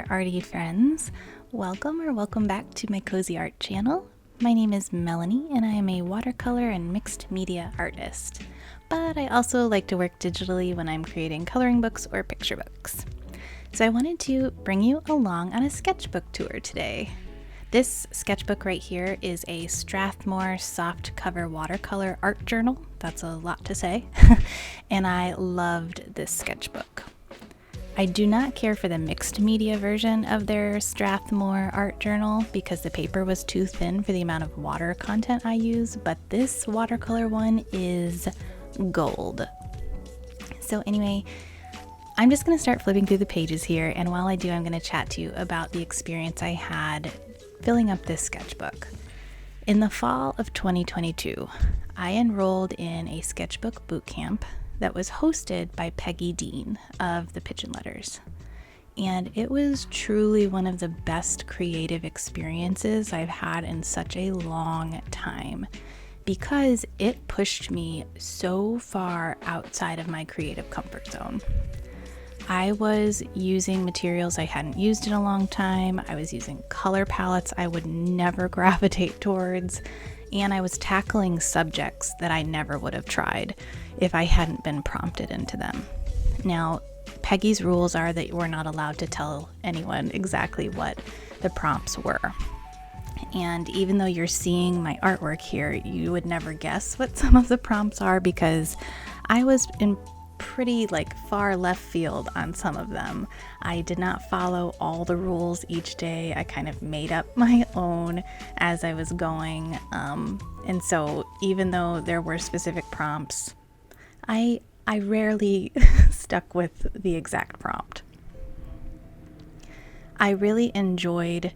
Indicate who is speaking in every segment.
Speaker 1: there, arty friends. Welcome back to my Cozy Art channel. My name is Melanie and I am a watercolor and mixed media artist. But I also like to work digitally when I'm creating coloring books or picture books. So I wanted to bring you along on a sketchbook tour today. This sketchbook right here is a Strathmore soft cover watercolor art journal. That's a lot to say. And I loved this sketchbook. I do not care for the mixed media version of their Strathmore art journal because the paper was too thin for the amount of water content I use, but this watercolor one is gold. So anyway, I'm just going to start flipping through the pages here, and while I do, I'm going to chat to you about the experience I had filling up this sketchbook. In the fall of 2022, I enrolled in a sketchbook boot camp that was hosted by Peggy Dean of the Pigeon Letters. And it was truly one of the best creative experiences I've had in such a long time because it pushed me so far outside of my creative comfort zone. I was using materials I hadn't used in a long time. I was using color palettes I would never gravitate towards. And I was tackling subjects that I never would have tried if I hadn't been prompted into them. Now, Peggy's rules are that we're not allowed to tell anyone exactly what the prompts were. And even though you're seeing my artwork here, you would never guess what some of the prompts are because I was in pretty far left field on some of them. I did not follow all the rules each day. I kind of made up my own as I was going. And so even though there were specific prompts, I rarely stuck with the exact prompt. I really enjoyed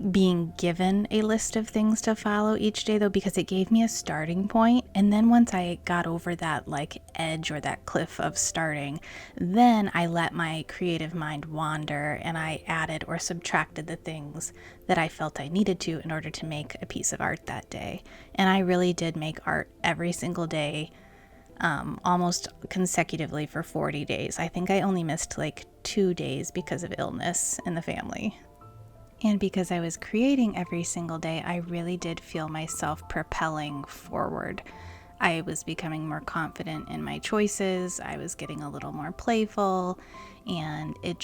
Speaker 1: being given a list of things to follow each day though, because it gave me a starting point, and then once I got over that edge or that cliff of starting, then I let my creative mind wander and I added or subtracted the things that I felt I needed to in order to make a piece of art that day. And I really did make art every single day, almost consecutively for 40 days. I think I only missed 2 days because of illness in the family. And because I was creating every single day, I really did feel myself propelling forward. I was becoming more confident in my choices. I was getting a little more playful, and it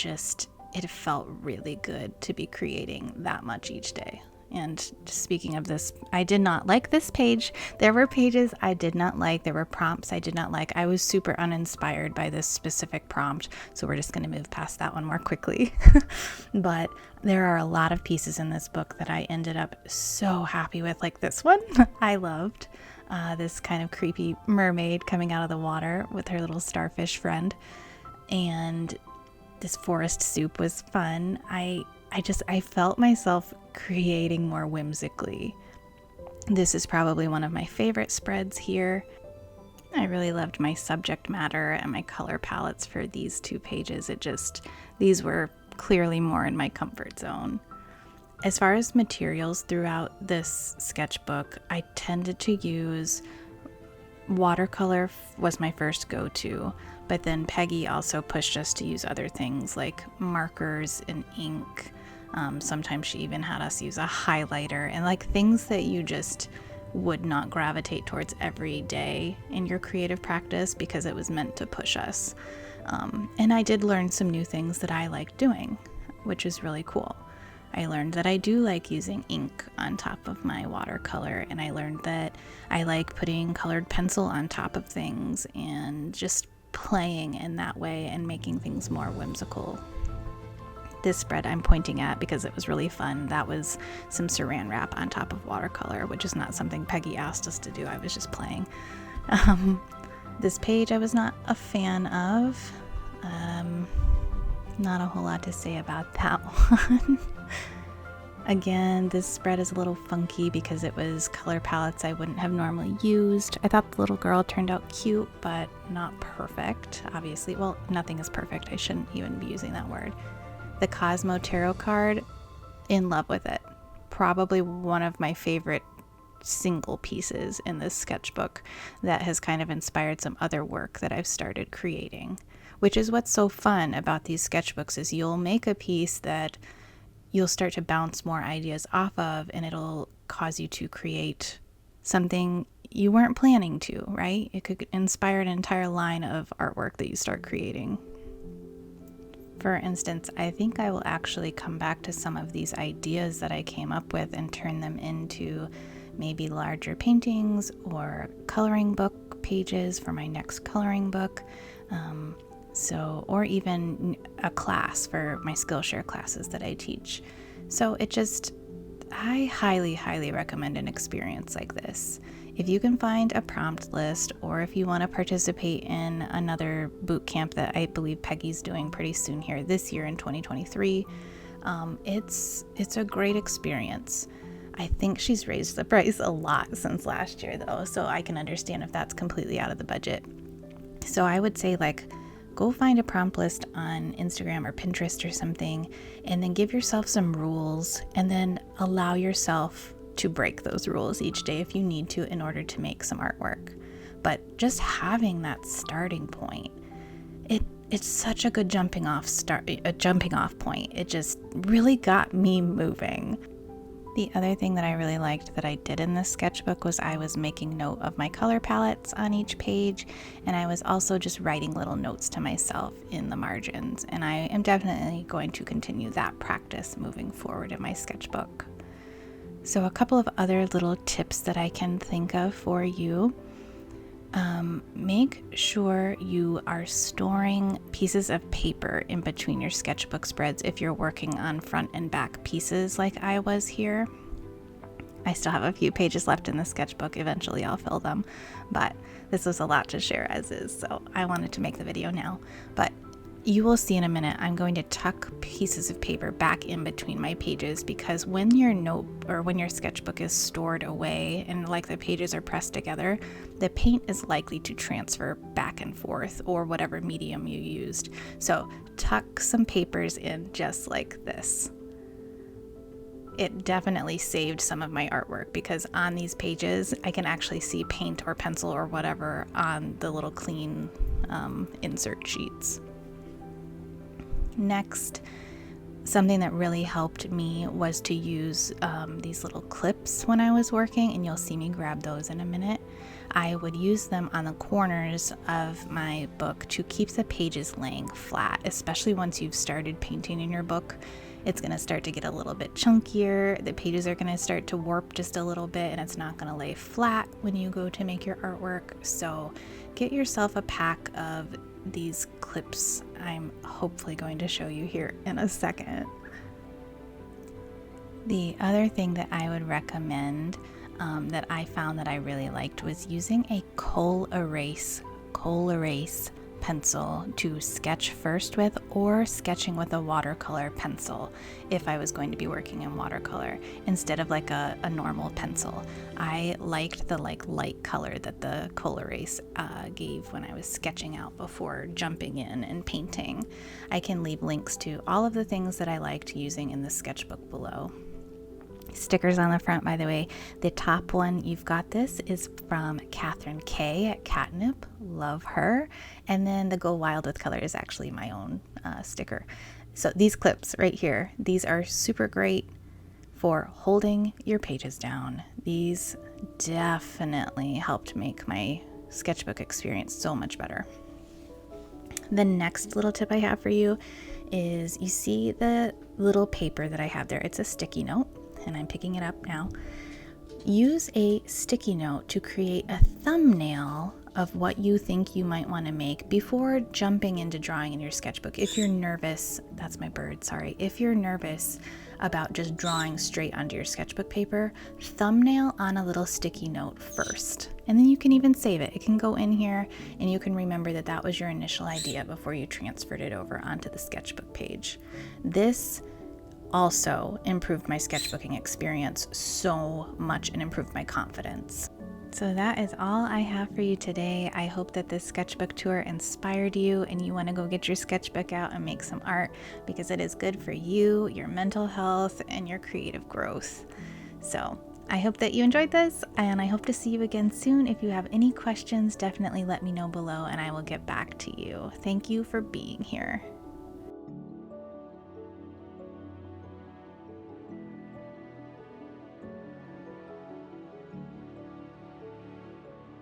Speaker 1: felt really good to be creating that much each day. And speaking of this, I did not like this page. There were pages I did not like. There were prompts I did not like. I was super uninspired by this specific prompt, so we're just going to move past that one more quickly. But there are a lot of pieces in this book that I ended up so happy with, like this one. I loved this kind of creepy mermaid coming out of the water with her little starfish friend. And this forest soup was fun. I felt myself creating more whimsically. This is probably one of my favorite spreads here. I really loved my subject matter and my color palettes for these 2 pages. These were clearly more in my comfort zone. As far as materials throughout this sketchbook, I tended to use watercolor was my first go-to, but then Peggy also pushed us to use other things like markers and ink. Sometimes she even had us use a highlighter and things that you just would not gravitate towards every day in your creative practice because it was meant to push us. And I did learn some new things that I like doing, which is really cool. I learned that I do like using ink on top of my watercolor, and I learned that I like putting colored pencil on top of things and just playing in that way and making things more whimsical. This spread I'm pointing at because it was really fun. That was some saran wrap on top of watercolor, which is not something Peggy asked us to do. I was just playing. This page I was not a fan of. Not a whole lot to say about that one. Again, this spread is a little funky because it was color palettes I wouldn't have normally used. I thought the little girl turned out cute, but not perfect, obviously. Well, nothing is perfect. I shouldn't even be using that word. The Cosmo Tarot card, in love with it. Probably one of my favorite single pieces in this sketchbook that has kind of inspired some other work that I've started creating. which is what's so fun about these sketchbooks is you'll make a piece that you'll start to bounce more ideas off of, and it'll cause you to create something you weren't planning to, right? It could inspire an entire line of artwork that you start creating. For instance, I think I will actually come back to some of these ideas that I came up with and turn them into maybe larger paintings or coloring book pages for my next coloring book. Or even a class for my Skillshare classes that I teach. So I highly, highly recommend an experience like this. If you can find a prompt list, or if you want to participate in another boot camp that I believe Peggy's doing pretty soon here this year in 2023, it's a great experience. I think she's raised the price a lot since last year though, so I can understand if that's completely out of the budget. So I would say go find a prompt list on Instagram or Pinterest or something, and then give yourself some rules, and then allow yourself to break those rules each day if you need to in order to make some artwork. But just having that starting point, it's such a good jumping off point. It just really got me moving. The other thing that I really liked that I did in this sketchbook was I was making note of my color palettes on each page, and I was also just writing little notes to myself in the margins, and I am definitely going to continue that practice moving forward in my sketchbook. So a couple of other little tips that I can think of for you. Make sure you are storing pieces of paper in between your sketchbook spreads if you're working on front and back pieces like I was here. I still have a few pages left in the sketchbook. Eventually I'll fill them, but this was a lot to share as is, so I wanted to make the video now. But you will see in a minute, I'm going to tuck pieces of paper back in between my pages, because when your sketchbook is stored away and the pages are pressed together, the paint is likely to transfer back and forth, or whatever medium you used. So tuck some papers in just like this. It definitely saved some of my artwork, because on these pages I can actually see paint or pencil or whatever on the little clean insert sheets. Next, something that really helped me was to use these little clips when I was working, and you'll see me grab those in a minute. I would use them on the corners of my book to keep the pages laying flat, especially once you've started painting in your book. It's going to start to get a little bit chunkier, the pages are going to start to warp just a little bit, and it's not going to lay flat when you go to make your artwork. So get yourself a pack of these clips. I'm hopefully going to show you here in a second. The other thing that I would recommend that I found that I really liked was using a coal erase pencil to sketch first with, or sketching with a watercolor pencil if I was going to be working in watercolor instead of a normal pencil. I liked the light color that the coal erase gave when I was sketching out before jumping in and painting. I can leave links to all of the things that I liked using in the sketchbook below. Stickers on the front, by the way. The top one, you've got this, is from Catherine K at Catnip. Love her. And then the Go Wild with Color is actually my own sticker. So these clips right here, these are super great for holding your pages down. These definitely helped make my sketchbook experience so much better. The next little tip I have for you is, you see the little paper that I have there? It's a sticky note, and I'm picking it up now. Use a sticky note to create a thumbnail of what you think you might want to make before jumping into drawing in your sketchbook. If you're nervous, that's my bird, sorry. If you're nervous about just drawing straight onto your sketchbook paper, thumbnail on a little sticky note first. And then you can even save it. It can go in here, and you can remember that that was your initial idea before you transferred it over onto the sketchbook page. This also improved my sketchbooking experience so much and improved my confidence. So that is all I have for you today. I hope that this sketchbook tour inspired you and you want to go get your sketchbook out and make some art, because it is good for you, your mental health, and your creative growth. So I hope that you enjoyed this, and I hope to see you again soon. If you have any questions, definitely let me know below and I will get back to you. Thank you for being here.